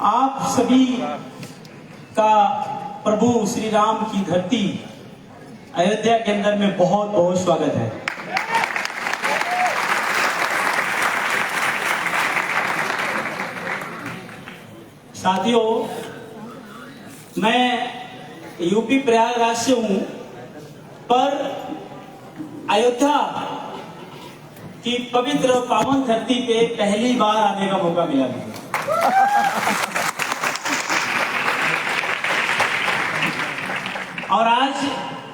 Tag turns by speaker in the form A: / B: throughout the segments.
A: आप सभी का प्रभु श्री राम की धरती अयोध्या के अंदर में बहुत बहुत स्वागत है। साथियों, मैं यूपी प्रयागराज से हूं, पर अयोध्या की पवित्र पावन धरती पे पहली बार आने का मौका मिला मुझे। और आज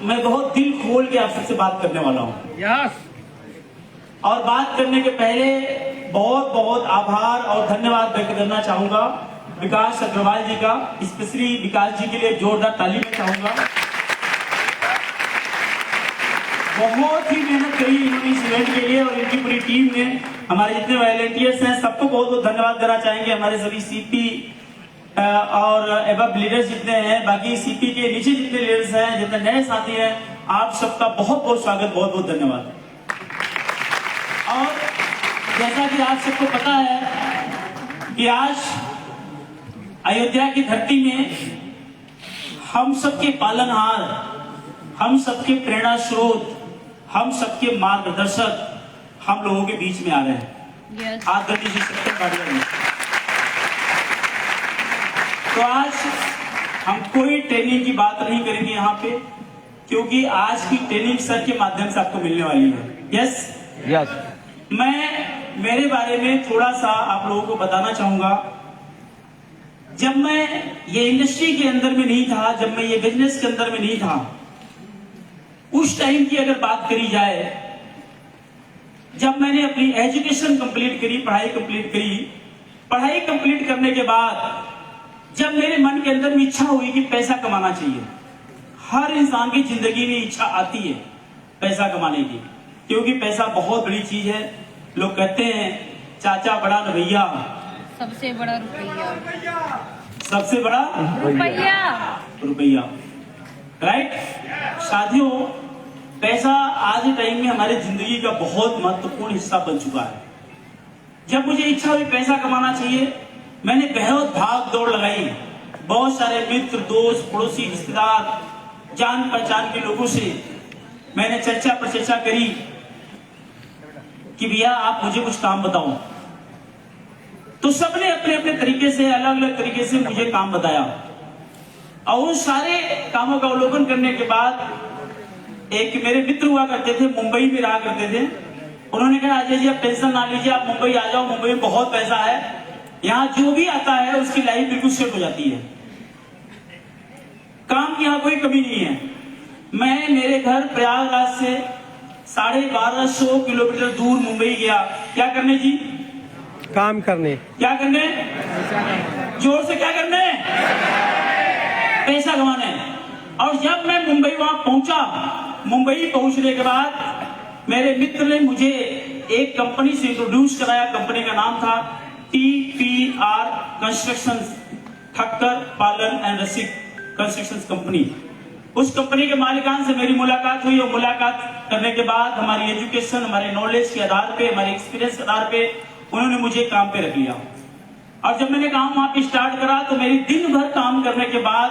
A: मैं बहुत दिल खोल के आप सबसे बात करने वाला हूं। और बात करने के पहले बहुत बहुत आभार और धन्यवाद व्यक्त करना चाहूंगा विकास अग्रवाल जी का। स्पेशली विकास जी के लिए जोरदार ताली में चाहूंगा। बहुत ही मेहनत करी इन्होंने इस इवेंट के लिए और इनकी पूरी टीम ने। हमारे जितने वॉलंटियर्स हैं सबको बहुत बहुत धन्यवाद देना चाहेंगे। हमारे सभी सीपी और एबव लीडर्स जितने हैं, बाकी सीपी के नीचे जितने लीडर्स हैं, जितने नए साथी हैं, आप सबका बहुत बहुत स्वागत, बहुत बहुत धन्यवाद। और जैसा कि आप सबको पता है कि आज अयोध्या की धरती में हम सबके पालनहार, हम सबके प्रेरणा स्रोत, हम सबके मार्गदर्शक हम लोगों के बीच में आ रहे हैं। आदरणीय जी सत्यम वाडिया जी। तो आज हम कोई ट्रेनिंग की बात नहीं करेंगे यहाँ पे, क्योंकि आज की ट्रेनिंग सर के माध्यम से आपको मिलने वाली है। Yes
B: yes.
A: मैं मेरे बारे में थोड़ा सा आप लोगों को बताना चाहूंगा। जब मैं ये इंडस्ट्री के अंदर में नहीं था, जब मैं ये बिजनेस के अंदर में नहीं था, उस टाइम की अगर बात करी जाए, जब मैंने अपनी एजुकेशन कंप्लीट करी, पढ़ाई कंप्लीट करी, पढ़ाई कंप्लीट करने के बाद जब मेरे मन के अंदर में इच्छा हुई कि पैसा कमाना चाहिए। हर इंसान की जिंदगी में इच्छा आती है पैसा कमाने की, क्योंकि पैसा बहुत बड़ी चीज है। लोग कहते हैं चाचा बड़ा न भैया,
C: सबसे बड़ा रुपया,
A: सबसे बड़ा रुपया। राइट साथियों, पैसा आज के टाइम में हमारे जिंदगी का बहुत महत्वपूर्ण हिस्सा बन चुका है। जब मुझे इच्छा हुई पैसा कमाना चाहिए, मैंने बहुत भाग दौड़ लगाई। बहुत सारे मित्र, दोस्त, पड़ोसी, रिश्तेदार, जान पहचान के लोगों से मैंने चर्चा पर चर्चा करी कि भैया आप मुझे कुछ काम बताओ। तो सबने अपने अपने तरीके से, अलग अलग तरीके से मुझे काम बताया। और उन सारे कामों का अवलोकन करने के बाद एक मेरे मित्र हुआ करते थे, मुंबई में रहा करते थे। उन्होंने कहा अजय जी आप टेंशन ना लीजिए, आप मुंबई आ जाओ, मुंबई में बहुत पैसा है, यहाँ जो भी आता है उसकी लाइफ बिल्कुल सेट हो जाती है, काम की यहाँ कोई कमी नहीं है। मैं मेरे घर प्रयागराज से 1250 किलोमीटर दूर मुंबई गया। क्या करने जी?
B: काम करने।
A: क्या करने? जोर से क्या करने? पैसा कमाने। और जब मैं मुंबई वहां पहुंचा, मुंबई पहुंचने के बाद मेरे मित्र ने मुझे एक कंपनी से इंट्रोड्यूस कराया। कंपनी का नाम था TPR कंस्ट्रक्शन, ठक्कर पालन एंड रसिक कंस्ट्रक्शन कंपनी। उस कंपनी के मालिकान से मेरी मुलाकात हुई और मुलाकात करने के बाद हमारी एजुकेशन, हमारे नॉलेज के आधार पे, हमारे एक्सपीरियंस के आधार पे उन्होंने मुझे काम पे रख लिया। और जब मैंने काम वहां पे स्टार्ट करा तो मेरी दिन भर काम करने के बाद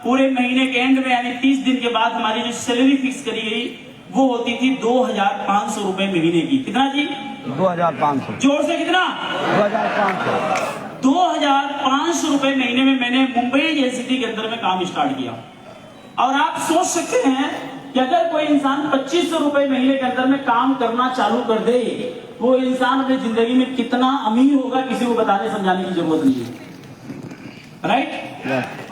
A: पूरे महीने के एंड में यानी 30 दिन के बाद हमारी जो सैलरी फिक्स करी गई वो होती थी 2500 रुपए महीने की। कितना जी?
B: 2500।
A: जोर से कितना? 2500 रुपए महीने में मैंने मुंबई जैसी सिटी के अंदर में काम स्टार्ट किया। और आप सोच सकते हैं कि अगर कोई इंसान 2500 रुपए महीने के अंदर में काम करना चालू कर दे, वो इंसान अपनी जिंदगी में कितना अमीर होगा, किसी को बताने समझाने की जरूरत नहीं है। राइट?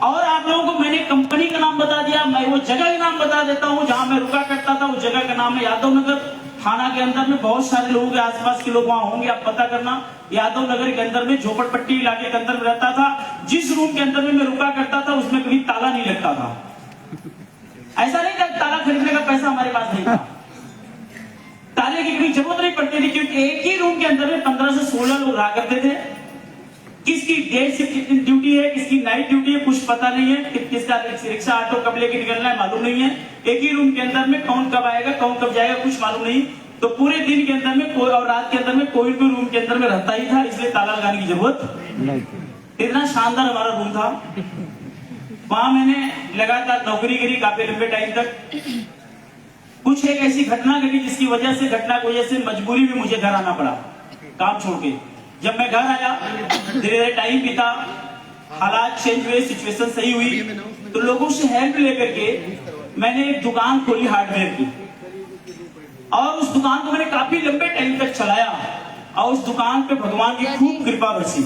A: और आप लोगों को मैंने कंपनी का नाम बता दिया, मैं वो जगह का नाम बता देता हूँ जहां मैं रुका करता था। वो जगह का नाम है यादव नगर, थाना के अंदर में। बहुत सारे लोगों के आसपास के लोग वहां होंगे, आप पता करना। यादव नगर के अंदर में झोपड़पट्टी इलाके के अंदर में रहता था। जिस रूम के अंदर में मैं रुका करता था उसमें कभी ताला नहीं लगता था। ऐसा नहीं था ताला खरीदने का पैसा हमारे पास नहीं था, ताले की कभी जरूरत नहीं पड़ती थी, क्योंकि एक ही रूम के अंदर में 15 से 16 लोग रहा करते थे। किसकी डे शिफ्ट कितनी ड्यूटी है, किसकी नाइट ड्यूटी है, कुछ पता नहीं है। किसका रिक्शा ऑटो कब लेके निकलना है मालूम नहीं है। एक ही रूम के अंदर में कौन कब आएगा, कौन कब जाएगा, कुछ मालूम नहीं। तो पूरे दिन के अंदर में कोई और रात के अंदर में कोई भी रूम के अंदर में रहता ही था, इसलिए ताला लगाने की जरूरत नहीं थी। इतना शानदार हमारा रूम था। वहां मैंने लगातार नौकरी करी काफी लंबे टाइम तक। कुछ एक ऐसी घटना घटी जिसकी वजह से मजबूरी में मुझे घर आना पड़ा काम छोड़ के। जब मैं घर आया, धीरे धीरे टाइम बीता, हालात चेंज हुए, सिचुएशन सही हुई, तो लोगों से हेल्प लेकर के मैंने एक दुकान खोली हार्डवेयर की, और उस दुकान को मैंने काफी लंबे टाइम तक चलाया, और उस दुकान पे भगवान की खूब कृपा बरसी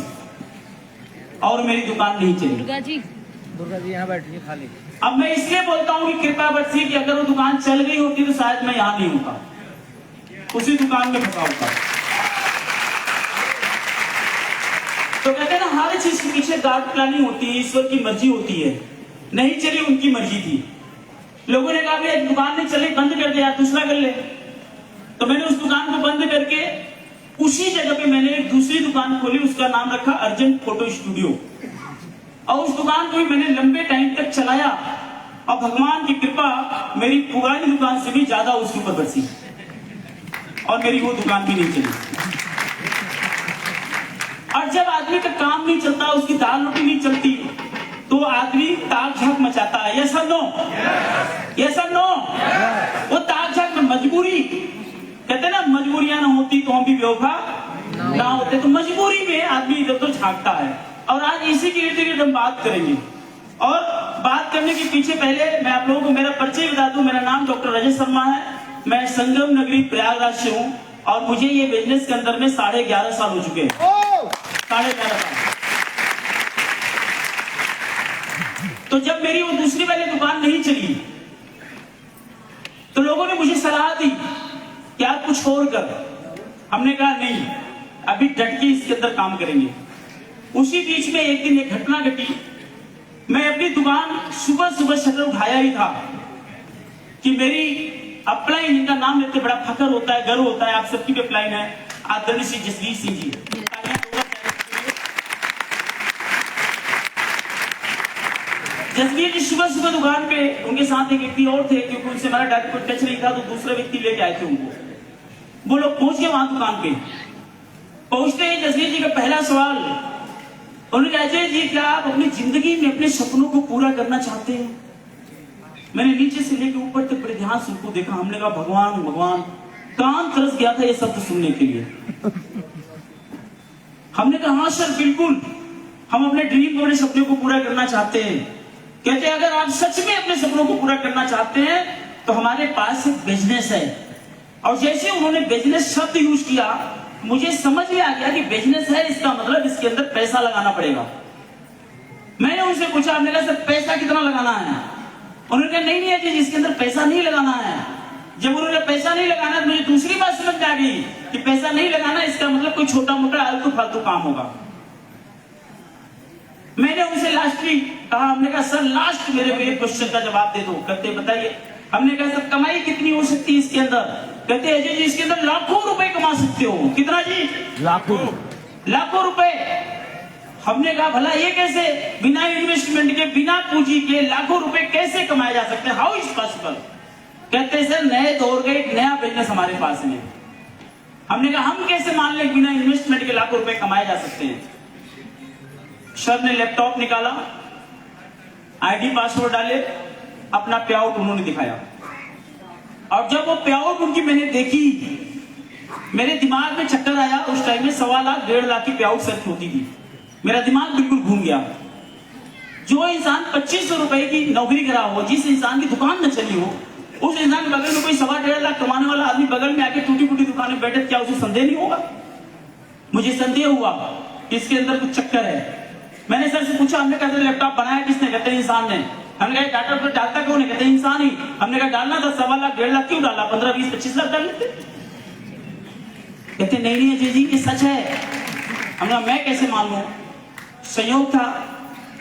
A: और मेरी दुकान नहीं चली।
B: दुर्गा जी यहाँ बैठिए खाली।
A: अब मैं इसलिए बोलता हूँ कि कृपा बरसी कि अगर वो दुकान चल गई होती तो शायद मैं यहाँ नहीं होता, उसी दुकान में फंसा होता। तो कहते हैं ना, हर चीज के पीछे गॉड प्लानिंग होती है, ईश्वर की मर्जी होती है। नहीं चली, उनकी मर्जी थी। लोगों ने कहा एक दुकान नहीं चली, बंद कर दे यार, दूसरा कर ले। तो मैंने उस दुकान को बंद करके उसी जगह पे मैंने एक दूसरी दुकान खोली, उसका नाम रखा अर्जेंट फोटो स्टूडियो, और उस दुकान को भी मैंने लंबे टाइम तक चलाया, और भगवान की कृपा मेरी पुरानी दुकान से भी ज्यादा उसके ऊपर बरसी, और मेरी वो दुकान भी नहीं चली। और जब आदमी का काम नहीं चलता, उसकी दाल रोटी नहीं चलती, तो आदमी ताक झाक मचाता है। यस और नो? यस और नो? वो ताक झाक में मजबूरी, कहते ना, मजबूरियां ना होती तो हम भी बेवफा ना होते। तो मजबूरी में आदमी इधर उधर झांकता है। और आज इसी के इर्द गिर्द हम बात करेंगे। और बात करने के पीछे पहले मैं आप लोगों को मेरा परिचय बता दूं। मेरा नाम डॉक्टर रजत शर्मा है। मैं संगम नगरी प्रयागराज से हूँ, और मुझे ये बिजनेस के अंदर में 11.5 साल हो चुके हैं। 11.5 साल। तो जब मेरी वो दूसरी वाली दुकान नहीं चली, तो लोगों ने मुझे सलाह दी कि आप कुछ और कर। हमने कहा नहीं, अभी डट के इसके अंदर काम करेंगे। उसी बीच में एक दिन एक घटना घटी। मैं अपनी दुकान सुबह सुबह शटर उठाया ही था कि मेरी अपलाइन, इनका नाम लेते बड़ा फखर होता है, गर्व होता है, आप सबकी भी अपलाइन है, आदरणीय श्री जसवीर सिंह जी। जसवीर जी सुबह सुबह दुकान पे, उनके साथ एक व्यक्ति और थे, क्योंकि उनसे हमारा डायरेक्ट कोई टच नहीं था, तो दूसरे व्यक्ति लेके आए थे उनको। वो लोग पहुंच गए वहां दुकान पे। पहुंचते ही जसवीर जी का पहला सवाल, उन्होंने कहा, अजय जी क्या आप अपनी जिंदगी में अपने सपनों को पूरा करना चाहते हैं? मैंने नीचे से लेकर ऊपर तक बड़े ध्यान से उनको देखा। हमने कहा भगवान भगवान, कान तरस गया था ये शब्द सुनने के लिए। हमने कहा हाँ सर बिल्कुल, हम अपने ड्रीम को, अपने सपने को पूरा करना चाहते हैं। कहते हैं अगर आप सच में अपने सपनों को पूरा करना चाहते हैं तो हमारे पास एक बिजनेस है। और जैसे उन्होंने बिजनेस शब्द यूज किया, मुझे समझ में आ गया कि बिजनेस है, इसका मतलब इसके अंदर पैसा लगाना पड़ेगा। मैंने उनसे पूछा, हमने कहा सर पैसा कितना लगाना है? उन्होंने कहा नहीं अजय जी, इसके अंदर पैसा नहीं लगाना है। जब उन्होंने पैसा नहीं लगाना तो मुझे दूसरी बात समझ में आ गई कि पैसा नहीं लगाना, इसका मतलब कोई छोटा मोटा आलतू फालतू काम होगा। मैंने उनसे लास्टली कहा, हमने कहा सर लास्ट मेरे को एक क्वेश्चन का जवाब दे दो। कहते बताइए। हमने कहा सर कमाई कितनी हो सकती है इसके अंदर? कहते अजय जी इसके अंदर लाखों रुपए कमा सकते हो। कितना जी? लाखों रुपए। हमने कहा भला ये कैसे, बिना इन्वेस्टमेंट के, बिना पूंजी के लाखों रुपए कैसे कमाए जा सकते हैं? How is possible? कहते सर नए दौर का एक नया बिजनेस हमारे पास में। हमने कहा हम कैसे मान लें बिना इन्वेस्टमेंट के लाखों रुपए कमाए जा सकते हैं? सर ने लैपटॉप निकाला, आईडी पासवर्ड डाले, अपना पे आउट उन्होंने दिखाया। और जब वो पे आउट उनकी मैंने देखी, मेरे दिमाग में चक्कर आया। उस टाइम में 1.25 लाख 1.5 लाख की पे आउट सर्च होती थी। मेरा दिमाग बिल्कुल घूम गया। जो इंसान 2500 रुपए की नौकरी करा हो, जिस इंसान की दुकान न चली हो, उस इंसान के बगल में कोई 1.25 लाख कमाने वाला आदमी बगल में आके टूटी फूटी दुकान में बैठे, क्या उसे संदेह नहीं होगा? मुझे संदेह हुआ कि इसके अंदर कुछ चक्कर है। मैंने सर से पूछा, हमने कहा लैपटॉप बनाया किसने? कहते हैं इंसान ने। हमने कहा डाटा पर डालता क्यों नहीं? कहते हैं इंसान ही। हमने कहा डालना था 1.25 लाख 1.5 लाख क्यों डाला? 15, 20, 25 लाख डाल लेते। कहते नहीं अजय जी ये सच है। हमने मैं कैसे मान लूं? संयोग था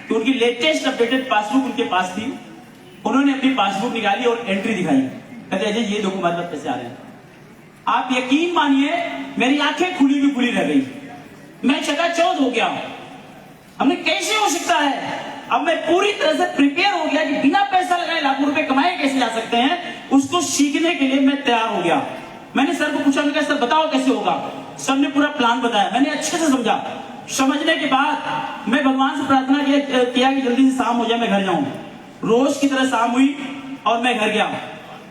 A: कि उनकी लेटेस्ट अपडेटेड पासबुक उनके पास थी। उन्होंने अपनी पासबुक निकाली और एंट्री दिखाई। कहते अजय ये देखो हमारे पास पैसे आ रहे हैं। आप यकीन मानिए मेरी आंखें खुली भी खुली रह गई। मैं चकाचौंध हो गया। हमने कैसे हो सकता है? अब मैं पूरी तरह से प्रिपेयर हो गया कि बिना पैसा लगाए लाखों रुपए कमाए कैसे जा सकते हैं, उसको सीखने के लिए मैं तैयार हो गया। मैंने सर को पूछा, मैंने कहा सर बताओ कैसे होगा? सर ने पूरा प्लान बताया। मैंने अच्छे से समझा। समझने के बाद मैं भगवान से प्रार्थना किया कि जल्दी से शाम हो जाए, मैं घर जाऊं। रोज की तरह शाम हुई और मैं घर गया।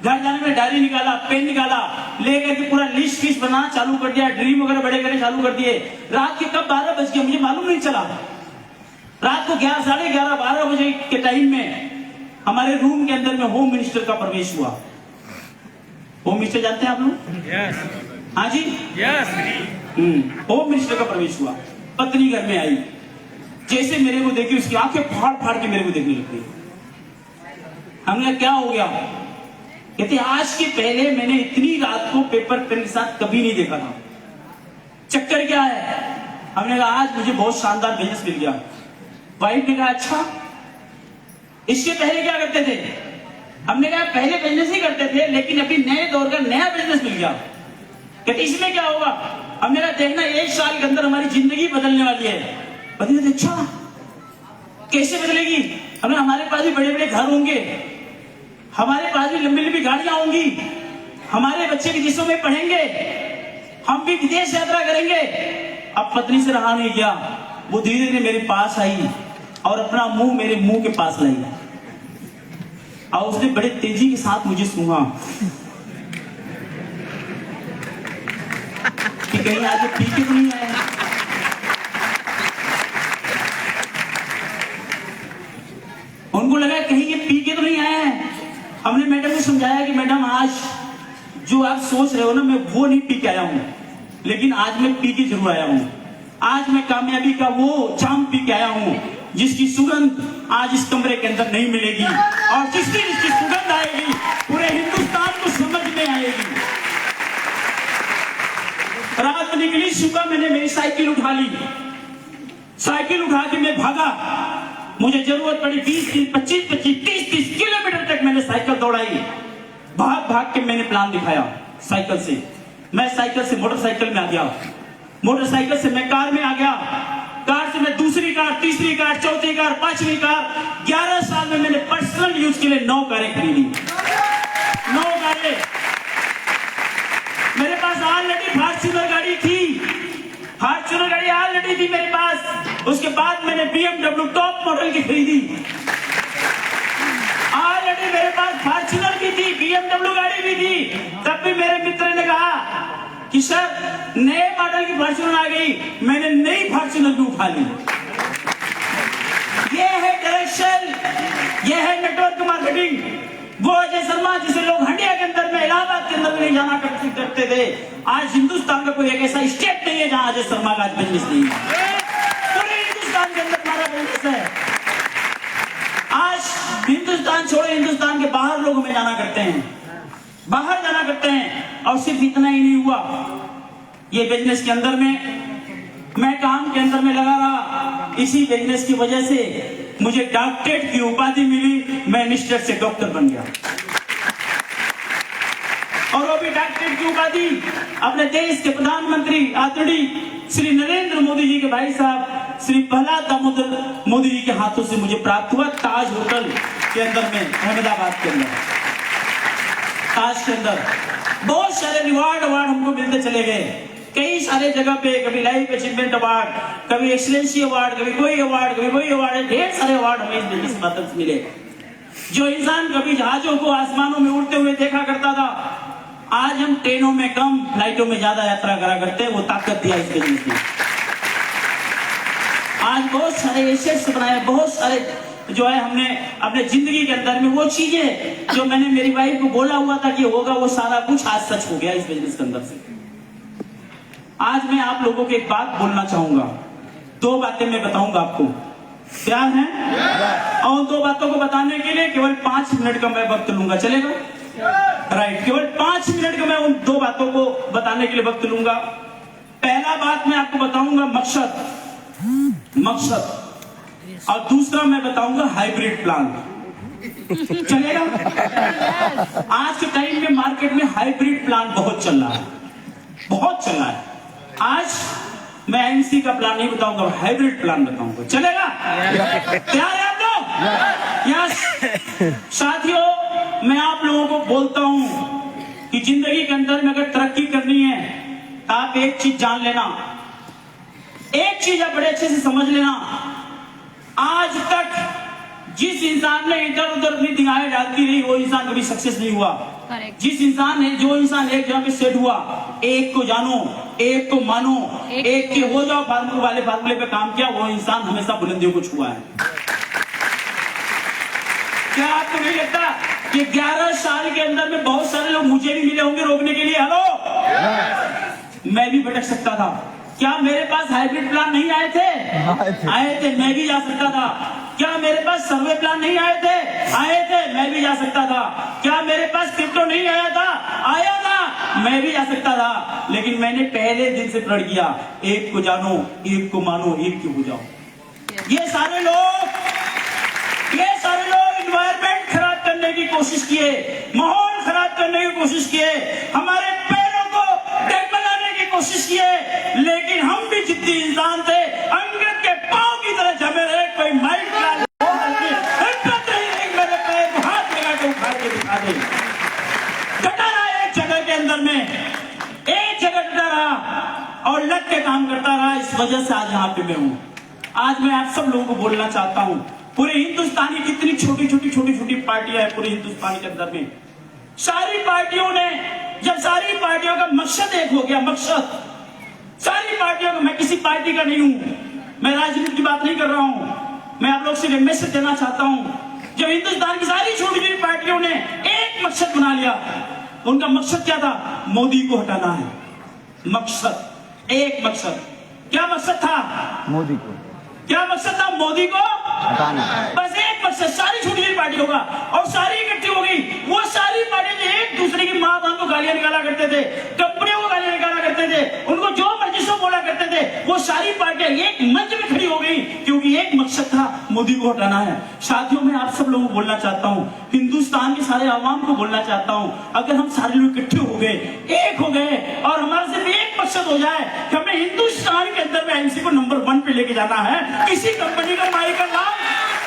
A: घर जाने में डायरी निकाला, पेन निकाला, लेकर के पूरा लिस्ट फिस्ट बनाना चालू कर दिया, ड्रीम वगैरह बड़े करने चालू कर दिए। रात के कब 12 बज गए मुझे मालूम नहीं चला। रात को 11, साढ़े 11, 12 बजे के टाइम में हमारे रूम के अंदर में होम मिनिस्टर का प्रवेश हुआ। होम मिनिस्टर जानते हैं आप लोग?
B: यस
A: हाँ जी,
B: यस।
A: होम मिनिस्टर का प्रवेश हुआ। पत्नी घर में आई, जैसे मेरे को देखी उसकी आंखें फाड़ फाड़ के मेरे को देखने लग गई। हमने कहा क्या हो गया? कहते आज के पहले मैंने इतनी रात को पेपर पेन के साथ कभी नहीं देखा था, चक्कर क्या है? हमने कहा आज मुझे बहुत शानदार बिजनेस मिल गया। वाइफ ने कहा अच्छा, इसके पहले क्या करते थे? हमने कहा पहले बिजनेस ही करते थे, लेकिन अभी नए दौर का नया बिजनेस मिल गया। कहते इसमें क्या होगा? हमने कहा देखना 1 साल के अंदर हमारी जिंदगी बदलने वाली है। बदले अच्छा, कैसे बदलेगी? हमने हमारे पास भी बड़े बड़े घर होंगे, हमारे पास भी लंबी लंबी गाड़ियां होंगी, हमारे बच्चे विदेशों में पढ़ेंगे, हम भी विदेश यात्रा करेंगे। अब पत्नी से रहा नहीं गया, वो धीरे धीरे मेरे पास आई और अपना मुंह मेरे मुंह के पास लाई और उसने बड़े तेजी के साथ मुझे सूंघा कि कहीं आज पी के तो नहीं आए। उनको लगा कहीं ये पी के तो नहीं आए हैं। हमने मैडम को समझाया कि मैडम आज जो आप सोच रहे हो ना, मैं वो नहीं पी के आया हूं, लेकिन आज मैं पी के जरूर आया हूं। आज मैं कामयाबी का वो जाम पी के आया हूं जिसकी सुगंध आज इस कमरे के अंदर नहीं मिलेगी, और जिस दिन इसकी सुगंध आएगी पूरे हिंदुस्तान को समझ में आएगी। रात निकली, सुबह मैंने मेरी साइकिल उठा ली, साइकिल उठा के मैं भागा। मुझे जरूरत पड़ी 20, 25, 30 किलोमीटर तक मैंने साइकिल दौड़ाई। भाग भाग के मैंने प्लान दिखाया साइकिल से। मैं साइकिल से मोटरसाइकिल में आ गया, मोटरसाइकिल से मैं कार में आ गया, कार से मैं दूसरी कार, तीसरी कार, चौथी कार, 5वीं कार। 11 साल में मैंने पर्सनल यूज के लिए 9 कारें खरीदी, 9 कारें। मेरे पास ऑलरेडी फॉर्च्यूनर गाड़ी थी, फॉर्च्यूनर गाड़ी ऑलरेडी थी मेरे पास। उसके बाद मैंने BMW टॉप मॉडल की खरीदी। ऑलरेडी मेरे पास फॉर्च्यूनर भी थी, BMW गाड़ी भी थी। तब भी मेरे मित्र ने कहा कि सर नए मॉडल की फॉर्च्यूनर आ गई, मैंने नई फॉर्च्यूनर भी उठा ली। ये है डायरेक्शन, ये है नेटवर्क मार्केटिंग। वो अजय शर्मा जिसे लोग हंडिया के अंदर में, इलाहाबाद के अंदर में नहीं जाना करते थे, आज हिंदुस्तान का कोई एक ऐसा स्टेट नहीं है जहां अजय शर्मा का बिजनेस नहीं है। पूरे हिंदुस्तान के अंदर हमारा बिजनेस है। आज हिंदुस्तान छोड़ो, हिंदुस्तान के बाहर लोग हमें जाना करते हैं, बाहर जाना करते हैं। और सिर्फ इतना ही नहीं हुआ, ये बिजनेस के अंदर में मैं काम के अंदर में लगा रहा। इसी बिजनेस की वजह से मुझे डॉक्टरेट की उपाधि मिली, मैं मिनिस्टर से डॉक्टर बन गया। और वो भी डॉक्टरेट की उपाधि अपने देश के प्रधानमंत्री आदरणीय श्री नरेंद्र मोदी जी के भाई साहब श्री प्रहलाद दामोदर मोदी जी के हाथों से मुझे प्राप्त हुआ। ताज होटल के अंदर में, अहमदाबाद के अंदर, ताज के अंदर बहुत सारे रिवार्ड हमको मिलते चले गए। कई सारे जगह पे, कभी लाइफ अचीवमेंट अवार्ड, कभी एक्सीलेंसी अवार्ड, कभी कोई अवार्ड, कभी कोई अवार्ड, ढेर सारे अवार्ड हमें इस बिजनेस मदद से मिले। जो इंसान कभी जहाजों को आसमानों में उड़ते हुए देखा करता था, आज हम ट्रेनों में कम, फ्लाइटों में ज्यादा यात्रा करा करते हैं। वो ताकत दिया इस बिजनेस ने। आज बहुत सारे एसेट्स बनाए, बहुत सारे जो है हमने अपने जिंदगी के अंदर में वो चीजें जो मैंने मेरी वाइफ को बोला हुआ था कि होगा, वो सारा कुछ आज सच हो गया इस बिजनेस के अंदर से। आज मैं आप लोगों को एक बात बोलना चाहूंगा, 2 बातें मैं बताऊंगा आपको, तैयार हैं? और 2 बातों को बताने के लिए केवल 5 मिनट का मैं वक्त लूंगा, चलेगा? राइट, केवल 5 मिनट का मैं उन 2 बातों को बताने के लिए वक्त लूंगा। पहला बात मैं आपको बताऊंगा मकसद, और दूसरा मैं बताऊंगा हाइब्रिड प्लान। चलेगा? आज के टाइम में मार्केट में हाइब्रिड प्लान बहुत चल रहा है, बहुत चल रहा है। आज मैं एमसी का प्लान नहीं बताऊंगा, हाइब्रिड प्लान बताऊंगा, चलेगा? तैयार है आप लोग? यस। साथियों, मैं आप लोगों को बोलता हूं कि जिंदगी के अंदर में अगर तरक्की करनी है तो आप एक चीज जान लेना, एक चीज आप बड़े अच्छे से समझ लेना, आज तक जिस इंसान ने इधर उधर अपनी दिमाग डालती रही वो इंसान कभी सक्सेस नहीं हुआ।
C: Correct.
A: जिस इंसान ने जो इंसान एक जगह पे सेट हुआ, एक को जानो, एक को मानो, एक के हो जाओ फार्मूले वाले फार्मूले पे काम किया, वो इंसान हमेशा बुलंदियों को छुआ है। क्या आपको नहीं लगता कि 11 साल के अंदर में बहुत सारे लोग मुझे भी मिले होंगे रोकने के लिए? हेलो, मैं भी भटक सकता था। क्या मेरे पास हाइब्रिड प्लान नहीं आए थे? आए थे, मैं भी जा सकता था। क्या मेरे पास सर्वे प्लान नहीं आए थे? आए थे, मैं भी जा सकता था। क्या मेरे पास क्रिप्टो नहीं आया था? आया था, मैं भी जा सकता था। लेकिन मैंने पहले दिन से प्रण किया, एक को जानो, एक को मानो, एक के हो जाओ। ये सारे लोग एनवायरमेंट खराब करने की कोशिश किए, माहौल खराब करने की कोशिश किए, हमारे पैरों को डगमगाने की कोशिश किए, लेकिन हम भी जिद्दी इंसान थे। अंग्रेज के पांव की तरह जमे रहे। कोई माइक मेरे पैर को हाथ लगा के उखाड़ के दिखा दे। डटा रहा एक जगह के अंदर में, एक जगह डटा रहा और लग के काम करता रहा। इस वजह से आज यहाँ पे मैं हूँ। आज मैं आप सब लोगों को बोलना चाहता हूँ, पूरे हिंदुस्तान की कितनी छोटी छोटी पार्टियां हैं पूरे हिंदुस्तान के अंदर में, सारी पार्टियों ने, जब सारी पार्टियों का मकसद एक हो गया, मकसद सारी पार्टियों का, मैं किसी पार्टी का नहीं हूं, मैं राजनीति की बात नहीं कर रहा हूं, मैं आप लोग से मैसेज देना चाहता हूं। जब हिंदुस्तान की सारी छोटी छोटी पार्टियों ने एक मकसद बना लिया, उनका मकसद क्या था? मोदी को हटाना है। मकसद, एक मकसद। क्या मकसद था?
B: मोदी को
A: क्या मकसद था? मोदी को
B: हटाना।
A: बस एक मकसद, सारी छोटी छोटी पार्टियों का, और सारी इकट्ठी हो गई। वो सारी पार्टियां जो एक दूसरे की मां बहन को गालियां निकाला करते थे, कंपनियों को गालियां निकाला करते थे, उनको जो मर्जी सो बोला करते थे, वो सारी पार्टियां एक मंच में खड़ी हो गई, क्योंकि एक मकसद था, मोदी को हटाना है। साथियों, मैं आप सब लोगों को बोलना चाहता हूँ, हिंदुस्तान के सारे आवाम को बोलना चाहता हूँ, अगर हम सारे लोग इकट्ठे हो गए, एक हो गए, और हमारा सिर्फ एक मकसद हो जाए कि हमें हिंदुस्तान के अंदर में एमसी को नंबर 1 पे लेके जाना है, किसी कंपनी का माई का नाम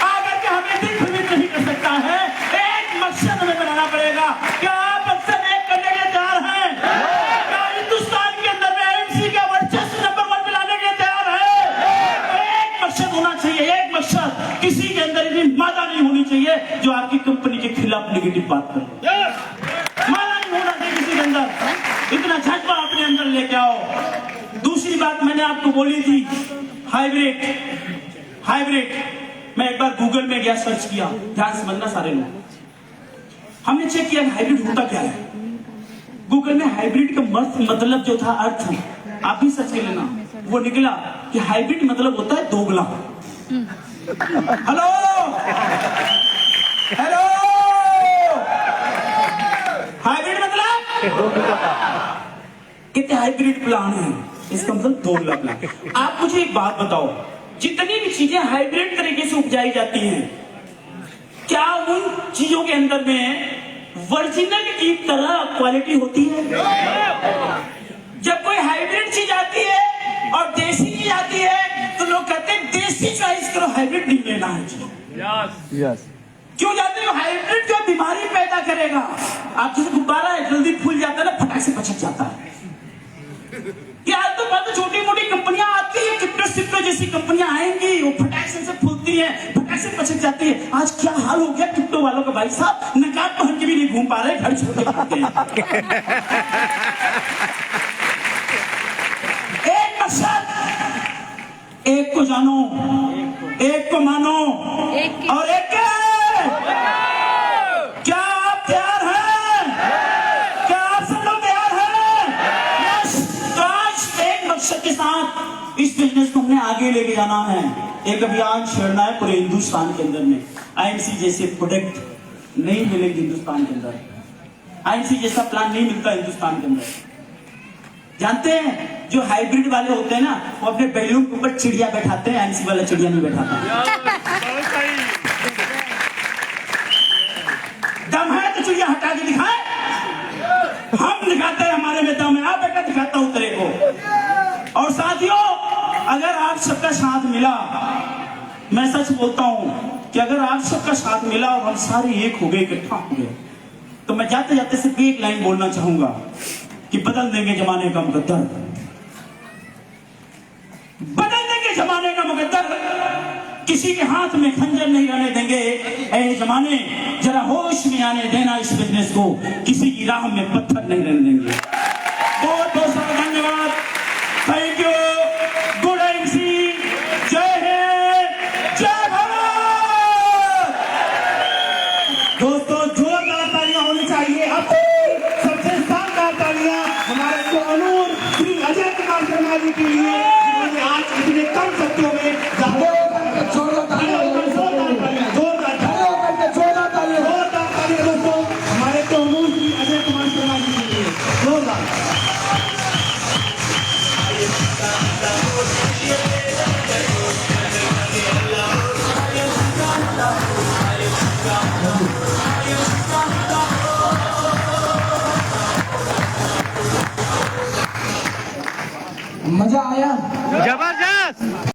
A: आकर के हमें दिल भ्रमित नहीं कर सकता है। एक मकसद हमें बनाना पड़ेगा। क्या आप मकसद एक करने के लिए तैयार हैं? क्या हिंदुस्तान के अंदर में एमसी का वर्चस्व नंबर 1 पे लाने के लिए तैयार है? एक मकसद होना चाहिए, एक मकसद। किसी के अंदर इतनी मादा नहीं होनी चाहिए जो आपकी कंपनी के खिलाफ नेगेटिव बात करे। मादा नहीं होना चाहिए किसी के अंदर, इतना जज्बा अपने अंदर लेके आओ। दूसरी बात मैंने आपको बोली थी, हाइब्रिड। मैं एक बार गूगल में गया, सर्च किया, ध्यान से समझना सारे लोग। हमने चेक किया हाइब्रिड होता क्या है। गूगल में हाइब्रिड का मतलब जो था, अर्थ आप भी सर्च कर लेना, वो निकला कि हाइब्रिड मतलब होता है दोगला। हेलो हेलो, हाइब्रिड मतलब कितने हाइब्रिड प्लान है, इसका मतलब दोगला प्लान। आप मुझे एक बात बताओ, जितनी भी चीजें हाइब्रिड तरीके से उपजाई जाती हैं, क्या उन चीजों के अंदर में वर्जिनल की तरह क्वालिटी होती है? जब कोई हाइब्रिड चीज आती है और देसी चीज आती है, तो लोग कहते हैं देसी चॉइस करो, हाइब्रिड नहीं लेना है जी।
B: यस।
A: क्यों जाते हो? हाइब्रिड जो बीमारी पैदा करेगा। आप जैसे गुब्बारा है, जल्दी फूल जाता है ना, फटाक से पचक जाता है। यार तो बहुत छोटी मोटी कंपनियां आती है, क्रिप्टो जैसी कंपनियां आएंगी, वो फटाक से फूलती है, फटाक से पचक जाती है। आज क्या हाल हो गया क्रिप्टो वालों का, भाई साहब नकाब पहन के भी नहीं घूम पा रहे, घर छोड़ के भागते हैं। एक मकसद, एक को जानो, एक को मानो, और एक क्या आप तैयार हैं? क्या आप सब लोग तैयार हैं? तो आज एक मकसद के साथ इस बिजनेस को हमने आगे लेके जाना है, एक अभियान छेड़ना है पूरे हिंदुस्तान के अंदर में। आईएमसी जैसे प्रोडक्ट नहीं मिलेंगे हिंदुस्तान के अंदर, आईएमसी जैसा प्लान नहीं मिलता हिंदुस्तान के अंदर। जानते हैं जो हाइब्रिड वाले होते हैं ना, वो अपने बैलून के ऊपर चिड़िया बैठाते हैं, आईएमसी वाला चिड़िया नहीं बैठाता। दम है तो चिड़िया हटा के दिखाए, हम दिखाते हैं हमारे में दम है। आप बेटा दिखाता हूं तेरे को। और साथियों, अगर आप सबका साथ मिला, मैं सच बोलता हूं कि अगर आप सबका साथ मिला और हम सारे एक हो गए, इकट्ठा हो गए, तो मैं जाते जाते सिर्फ एक लाइन बोलना चाहूंगा कि बदल देंगे जमाने का मुकद्दर, बदल किसी के हाथ में खंजर नहीं रहने देंगे। ऐ जमाने जरा होश में आने देना इस बिजनेस को, किसी की राह में पत्थर नहीं रहने देंगे।